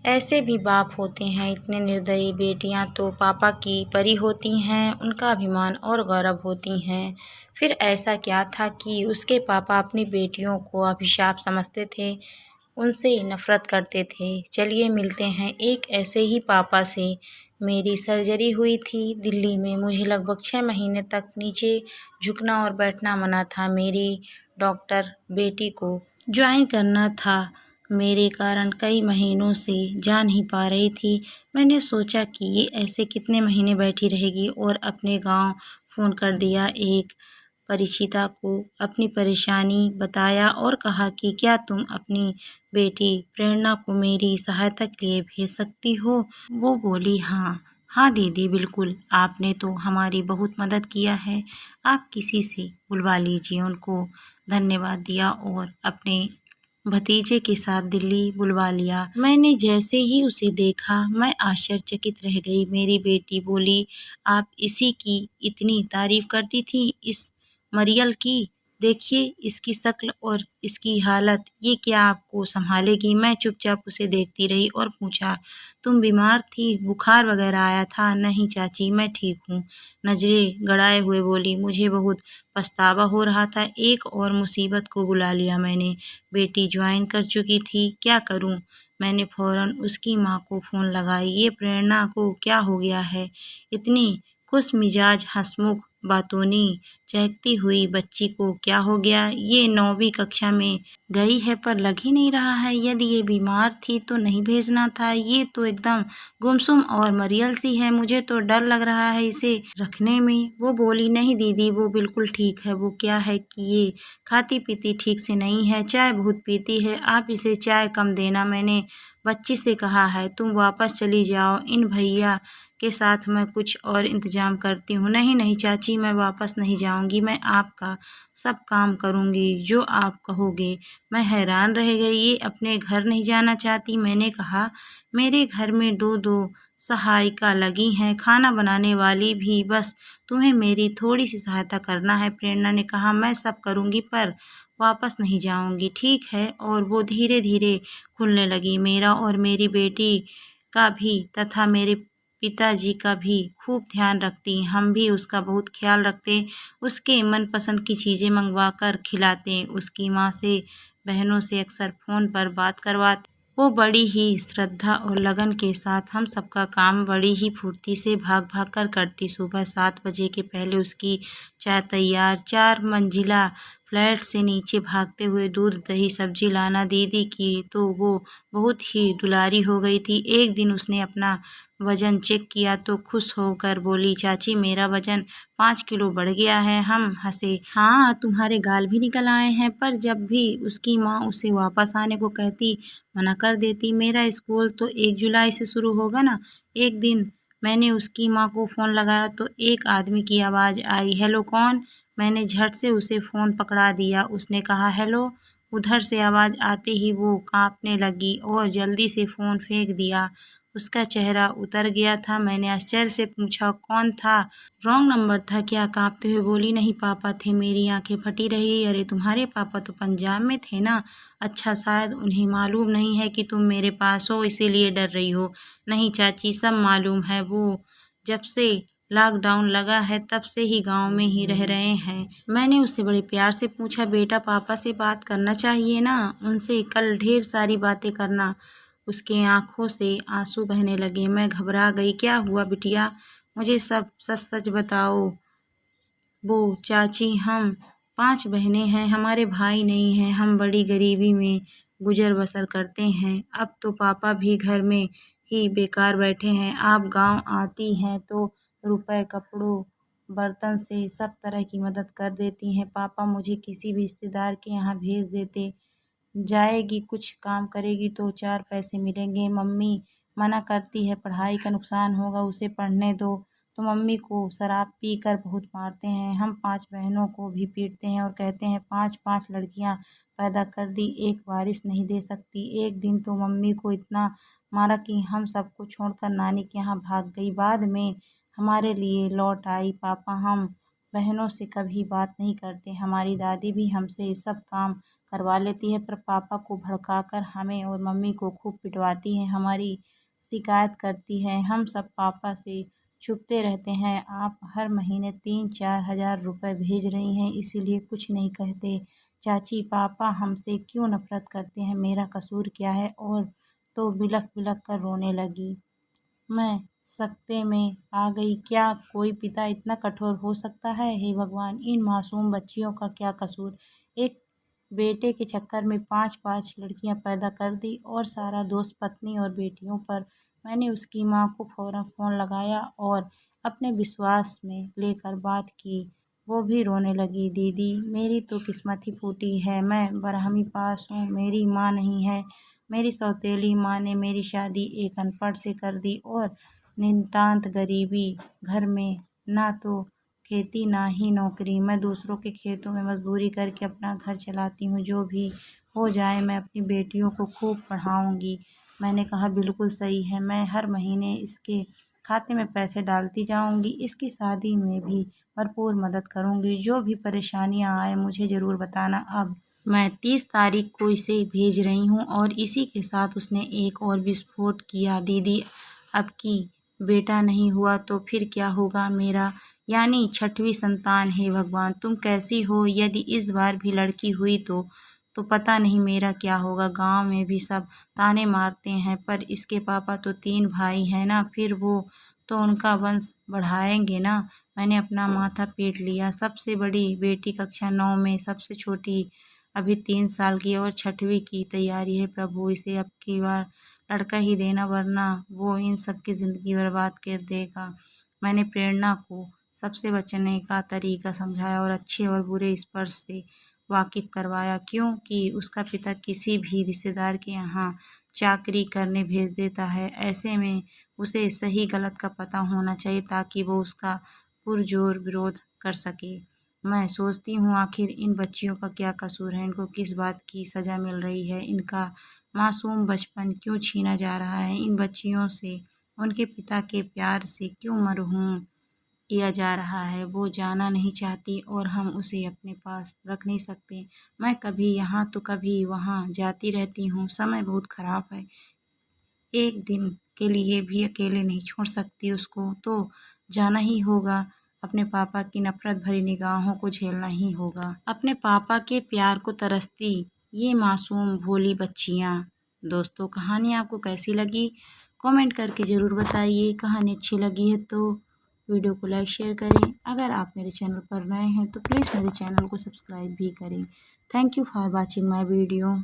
ऐसे भी बाप होते हैं इतने निर्दयी। बेटियां तो पापा की परी होती हैं, उनका अभिमान और गौरव होती हैं। फिर ऐसा क्या था कि उसके पापा अपनी बेटियों को अभिशाप समझते थे, उनसे नफरत करते थे। चलिए मिलते हैं एक ऐसे ही पापा से। मेरी सर्जरी हुई थी दिल्ली में। मुझे लगभग 6 महीने तक नीचे झुकना और बैठना मना था। मेरी डॉक्टर बेटी को ज्वाइन करना था। मेरे कारण कई महीनों से जा नहीं पा रही थी। मैंने सोचा कि ये ऐसे कितने महीने बैठी रहेगी और अपने गांव फ़ोन कर दिया। एक परिचिता को अपनी परेशानी बताया और कहा कि क्या तुम अपनी बेटी प्रेरणा को मेरी सहायता के लिए भेज सकती हो। वो बोली हाँ हाँ दीदी बिल्कुल, आपने तो हमारी बहुत मदद किया है। आप किसी से बुलवा लीजिए। उनको धन्यवाद दिया और अपने भतीजे के साथ दिल्ली बुलवा लिया। मैंने जैसे ही उसे देखा मैं आश्चर्यचकित रह गई। मेरी बेटी बोली, आप इसी की इतनी तारीफ करती थी, इस मरियल की। देखिए इसकी शक्ल और इसकी हालत, ये क्या आपको संभालेगी। मैं चुपचाप उसे देखती रही और पूछा, तुम बीमार थी, बुखार वगैरह आया था। नहीं चाची, मैं ठीक हूँ। नजरें गड़ाए हुए बोली, मुझे बहुत पछतावा हो रहा था। एक और मुसीबत को बुला लिया मैंने। बेटी ज्वाइन कर चुकी थी, क्या करूं। मैंने फौरन उसकी माँ को फ़ोन लगाई। ये प्रेरणा को क्या हो गया है। इतनी खुश मिजाज, हंसमुख, बातूनी, चहकती हुई बच्ची को क्या हो गया। ये 9वीं कक्षा में गई है पर लग ही नहीं रहा है। यदि ये बीमार थी तो नहीं भेजना था। ये तो एकदम गुमसुम और मरियल सी है। मुझे तो डर लग रहा है इसे रखने में। वो बोली, नहीं दीदी वो बिल्कुल ठीक है। वो क्या है कि ये खाती पीती ठीक से नहीं है, चाय बहुत पीती है। आप इसे चाय कम देना। मैंने बच्ची से कहा है तुम वापस चली जाओ, इन भैया के साथ मैं कुछ और इंतजाम करती हूँ। नहीं नहीं चाची, मैं वापस नहीं जाऊँगी। मैं आपका सब काम करूँगी जो आप कहोगे। मैं हैरान रह गई, ये अपने घर नहीं जाना चाहती। मैंने कहा, मेरे घर में 2-2 सहायिका लगी हैं, खाना बनाने वाली भी। बस तुम्हें मेरी थोड़ी सी सहायता करना है। प्रेरणा ने कहा, मैं सब करूँगी पर वापस नहीं जाऊँगी। ठीक है। और वो धीरे धीरे खुलने लगी। मेरा और मेरी बेटी का भी तथा मेरे पिताजी का भी खूब ध्यान रखती। हम भी उसका बहुत ख्याल रखते, उसके मनपसंद की चीज़ें मंगवा कर खिलाते, उसकी माँ से बहनों से अक्सर फ़ोन पर बात करवाते। वो बड़ी ही श्रद्धा और लगन के साथ हम सबका काम बड़ी ही फुर्ती से भाग भाग कर करती। सुबह 7 बजे के पहले उसकी चाय तैयार, 4 मंजिला फ्लैट से नीचे भागते हुए दूध दही सब्जी लाना। दीदी की तो वो बहुत ही दुलारी हो गई थी। एक दिन उसने अपना वजन चेक किया तो खुश होकर बोली, चाची मेरा वजन 5 किलो बढ़ गया है। हम हंसे, हाँ तुम्हारे गाल भी निकल आए हैं। पर जब भी उसकी माँ उसे वापस आने को कहती मना कर देती। मेरा स्कूल तो 1 जुलाई से शुरू होगा ना। एक दिन मैंने उसकी माँ को फ़ोन लगाया तो एक आदमी की आवाज़ आई, हेलो कौन। मैंने झट से उसे फ़ोन पकड़ा दिया। उसने कहा हेलो। उधर से आवाज़ आते ही वो कांपने लगी और जल्दी से फ़ोन फेंक दिया। उसका चेहरा उतर गया था। मैंने आश्चर्य से पूछा, कौन था। रॉन्ग नंबर था क्या। कांपते हुए बोली, नहीं पापा थे। मेरी आंखें फटी रही। अरे तुम्हारे पापा तो पंजाब में थे ना। अच्छा, शायद उन्हें मालूम नहीं है कि तुम मेरे पास हो, इसीलिए डर रही हो। नहीं चाची, सब मालूम है। वो जब से लॉकडाउन लगा है तब से ही गांव में ही रह रहे हैं। मैंने उससे बड़े प्यार से पूछा, बेटा पापा से बात करना चाहिए ना, उनसे कल ढेर सारी बातें करना। उसके आंखों से आंसू बहने लगे। मैं घबरा गई। क्या हुआ बिटिया, मुझे सब सच सच बताओ। वो चाची, हम 5 बहनें हैं, हमारे भाई नहीं हैं। हम बड़ी गरीबी में गुजर बसर करते हैं। अब तो पापा भी घर में ही बेकार बैठे हैं। आप गांव आती हैं तो रुपए, कपड़ों, बर्तन से सब तरह की मदद कर देती हैं। पापा मुझे किसी भी रिश्तेदार के यहाँ भेज देते। जाएगी, कुछ काम करेगी तो 4 पैसे मिलेंगे। मम्मी मना करती है, पढ़ाई का नुकसान होगा, उसे पढ़ने दो। तो मम्मी को शराब पीकर बहुत मारते हैं। हम 5 बहनों को भी पीटते हैं और कहते हैं 5-5 लड़कियां पैदा कर दी, एक वारिस नहीं दे सकती। एक दिन तो मम्मी को इतना मारा कि हम सबको छोड़कर नानी के यहाँ भाग गई। बाद में हमारे लिए लौट आई। पापा हम बहनों से कभी बात नहीं करते। हमारी दादी भी हमसे सब काम करवा लेती है, पर पापा को भड़काकर हमें और मम्मी को खूब पिटवाती है, हमारी शिकायत करती है। हम सब पापा से छुपते रहते हैं। आप हर महीने 3-4 हज़ार रुपये भेज रही हैं, इसीलिए कुछ नहीं कहते। चाची, पापा हमसे क्यों नफ़रत करते हैं? मेरा कसूर क्या है? और तो बिलख बिलख कर रोने लगी। मैं सकते में आ गई। क्या कोई पिता इतना कठोर हो सकता है? हे भगवान, इन मासूम बच्चियों का क्या कसूर? एक बेटे के चक्कर में 5-5 लड़कियां पैदा कर दी और सारा दोष पत्नी और बेटियों पर। मैंने उसकी माँ को फ़ौरन फ़ोन लगाया और अपने विश्वास में लेकर बात की। वो भी रोने लगी। दीदी, मेरी तो किस्मत ही फूटी है। मैं बरहमी पास हूँ, मेरी माँ नहीं है। मेरी सौतेली माँ ने मेरी शादी एक अनपढ़ से कर दी और नितांत गरीबी घर में, ना तो खेती ना ही नौकरी। मैं दूसरों के खेतों में मजदूरी करके अपना घर चलाती हूँ। जो भी हो जाए, मैं अपनी बेटियों को खूब पढ़ाऊँगी। मैंने कहा, बिल्कुल सही है। मैं हर महीने इसके खाते में पैसे डालती जाऊँगी। इसकी शादी में भी भरपूर मदद करूँगी। जो भी परेशानियाँ आए मुझे ज़रूर बताना। अब मैं 30 तारीख को इसे भेज रही हूँ। और इसी के साथ उसने एक और विस्फोट किया। दीदी, अब की बेटा नहीं हुआ तो फिर क्या होगा? मेरा यानी 6वीं संतान। हे भगवान, तुम कैसी हो? यदि इस बार भी लड़की हुई तो पता नहीं मेरा क्या होगा। गांव में भी सब ताने मारते हैं, पर इसके पापा तो 3 भाई हैं ना, फिर वो तो उनका वंश बढ़ाएंगे ना। मैंने अपना माथा पीट लिया। सबसे बड़ी बेटी कक्षा 9 में, सबसे छोटी अभी 3 साल की और 6वीं की तैयारी है। प्रभु, इसे अब की बार लड़का ही देना, वरना वो इन सब की ज़िंदगी बर्बाद कर देगा। मैंने प्रेरणा को सबसे बचने का तरीका समझाया और अच्छे और बुरे स्पर्श से वाकिफ़ करवाया, क्योंकि उसका पिता किसी भी रिश्तेदार के यहाँ चाकरी करने भेज देता है। ऐसे में उसे सही गलत का पता होना चाहिए, ताकि वो उसका पुरजोर विरोध कर सके। मैं सोचती हूँ, आखिर इन बच्चियों का क्या कसूर है? इनको किस बात की सज़ा मिल रही है? इनका मासूम बचपन क्यों छीना जा रहा है? इन बच्चियों से उनके पिता के प्यार से क्यों मरहूम किया जा रहा है? वो जाना नहीं चाहती और हम उसे अपने पास रख नहीं सकते। मैं कभी यहाँ तो कभी वहाँ जाती रहती हूँ। समय बहुत ख़राब है। एक दिन के लिए भी अकेले नहीं छोड़ सकती उसको, तो जाना ही होगा। अपने पापा की नफ़रत भरी निगाहों को झेलना ही होगा। अपने पापा के प्यार को तरसती ये मासूम भोली बच्चियाँ। दोस्तों, कहानी आपको कैसी लगी? कमेंट करके ज़रूर बताइए। कहानी अच्छी लगी है तो वीडियो को लाइक शेयर करें। अगर आप मेरे चैनल पर नए हैं तो प्लीज़ मेरे चैनल को सब्सक्राइब भी करें। Thank you for watching my video.